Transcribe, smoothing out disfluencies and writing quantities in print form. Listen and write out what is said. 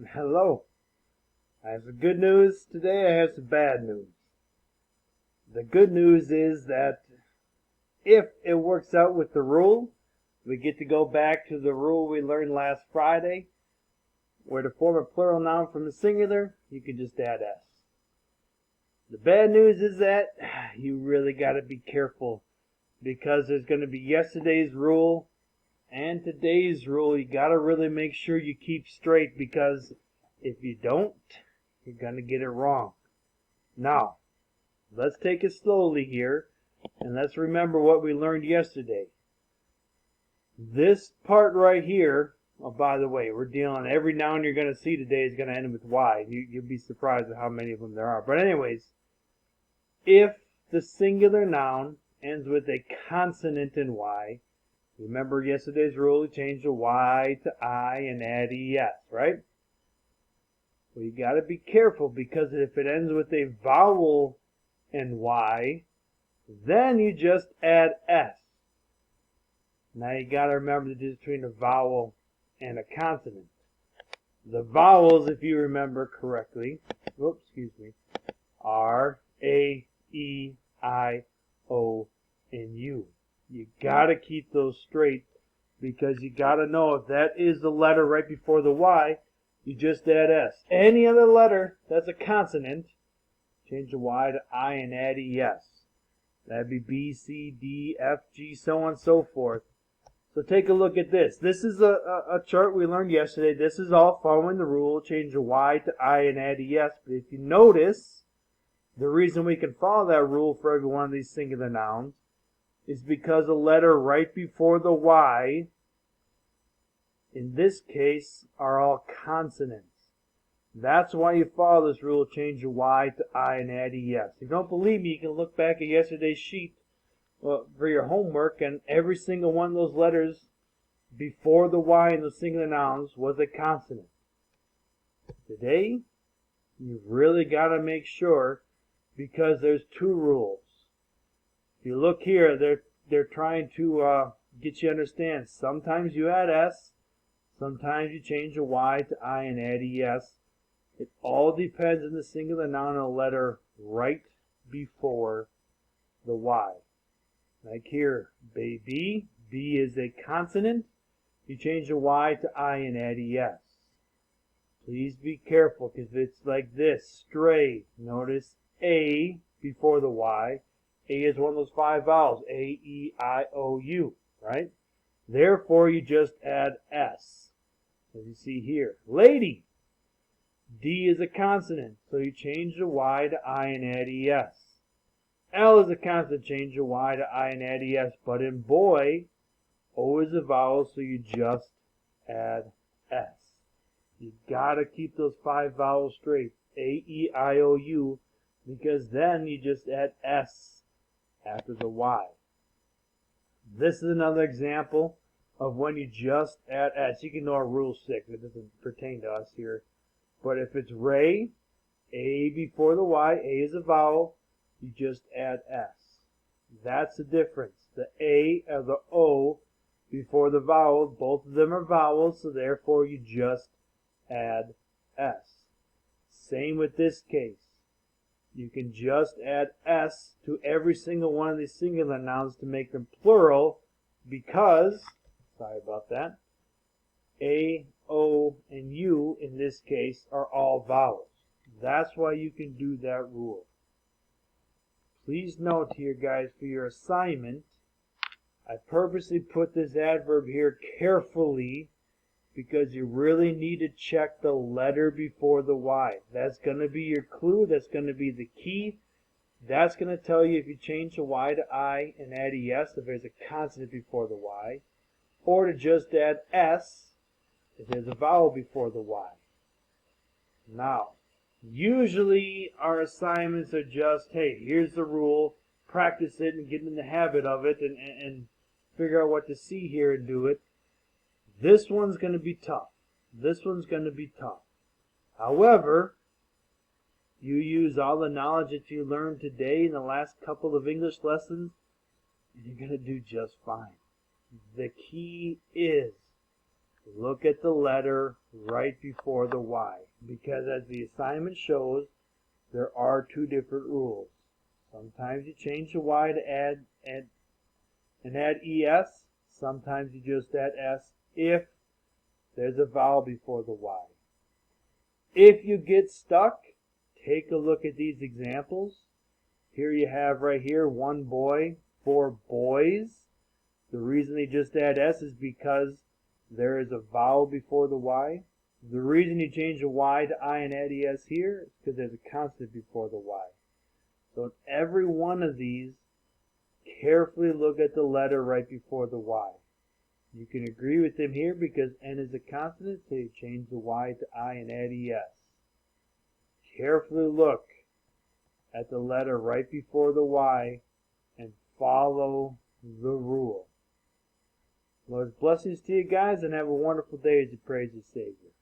Hello. I have some good news today. I have some bad news. The good news is that if it works out with the rule, we get to go back to the rule we learned last Friday, where to form a plural noun from the singular, you can just add s. The bad news is that you really got to be careful, because there's going to be yesterday's rule and today's rule. You got to really make sure you keep straight, because if you don't, you're going to get it wrong. Now, let's take it slowly here, and let's remember what we learned yesterday. This part right here, oh, by the way, we're dealing, every noun you're going to see today is going to end with Y. You'll be surprised at how many of them there are. But anyways, if the singular noun ends with a consonant in Y, remember yesterday's rule, we changed the Y to I and add ES, right? Well, you got to be careful, because if it ends with a vowel in Y, then you just add S. Now you got to remember the difference between a vowel and a consonant. The vowels, if you remember correctly, are A, E, I, O, and U. You got to keep those straight, because you got to know if that is the letter right before the Y, you just add S. Any other letter that's a consonant, change the Y to I and add ES. That'd be B, C, D, F, G, so on and so forth. So take a look at this. This is a chart we learned yesterday. This is all following the rule. Change the Y to I and add ES. But if you notice, the reason we can follow that rule for every one of these singular nouns is because the letter right before the Y, in this case, are all consonants. That's why you follow this rule, change your Y to I and add ES. If you don't believe me, you can look back at yesterday's sheet for your homework, and every single one of those letters before the Y in the singular nouns was a consonant. Today, you've really got to make sure, because there's two rules. If you look here, they're trying to get you to understand. Sometimes you add S, sometimes you change the Y to I and add ES. It all depends on the singular noun and a letter right before the Y. Like here, baby, B is a consonant. You change the Y to I and add ES. Please be careful, because it's like this, stray. Notice A before the Y. A is one of those 5 vowels, A, E, I, O, U, right? Therefore, you just add S, as you see here. Lady, D is a consonant, so you change the Y to I and add ES. L is a consonant, change the Y to I and add ES. But in boy, O is a vowel, so you just add S. You gotta keep those 5 vowels straight, A, E, I, O, U, because then you just add S after the Y. This is another example of when you just add S. You can ignore Rule 6, it doesn't pertain to us here. But if it's Ray, A before the Y, A is a vowel, you just add S. That's the difference. The A or the O before the vowel, both of them are vowels, so therefore you just add S. Same with this case. You can just add S to every single one of these singular nouns to make them plural, because, sorry about that, A, O, and U in this case are all vowels. That's why you can do that rule. Please note here, guys, for your assignment, I purposely put this adverb here carefully, because you really need to check the letter before the Y. That's going to be your clue. That's going to be the key. That's going to tell you if you change the Y to I and add ES, if there's a consonant before the Y, or to just add S if there's a vowel before the Y. Now, usually our assignments are just, hey, here's the rule, practice it and get in the habit of it, and figure out what to see here and do it. This one's going to be tough. This one's going to be tough. However, you use all the knowledge that you learned today in the last couple of English lessons, and you're going to do just fine. The key is look at the letter right before the Y. Because as the assignment shows, there are two different rules. Sometimes you change the Y to add ES. Sometimes you just add S if there's a vowel before the Y. If you get stuck, take a look at these examples. Here you have right here, 1 boy, 4 boys. The reason they just add S is because there is a vowel before the Y. The reason you change the Y to I and add ES here is because there's a consonant before the Y. So in every one of these, carefully look at the letter right before the Y. You can agree with them here because N is a consonant, so you change the Y to I and add ES. Carefully look at the letter right before the Y and follow the rule. Lord's blessings to you guys, and have a wonderful day as you praise your Savior.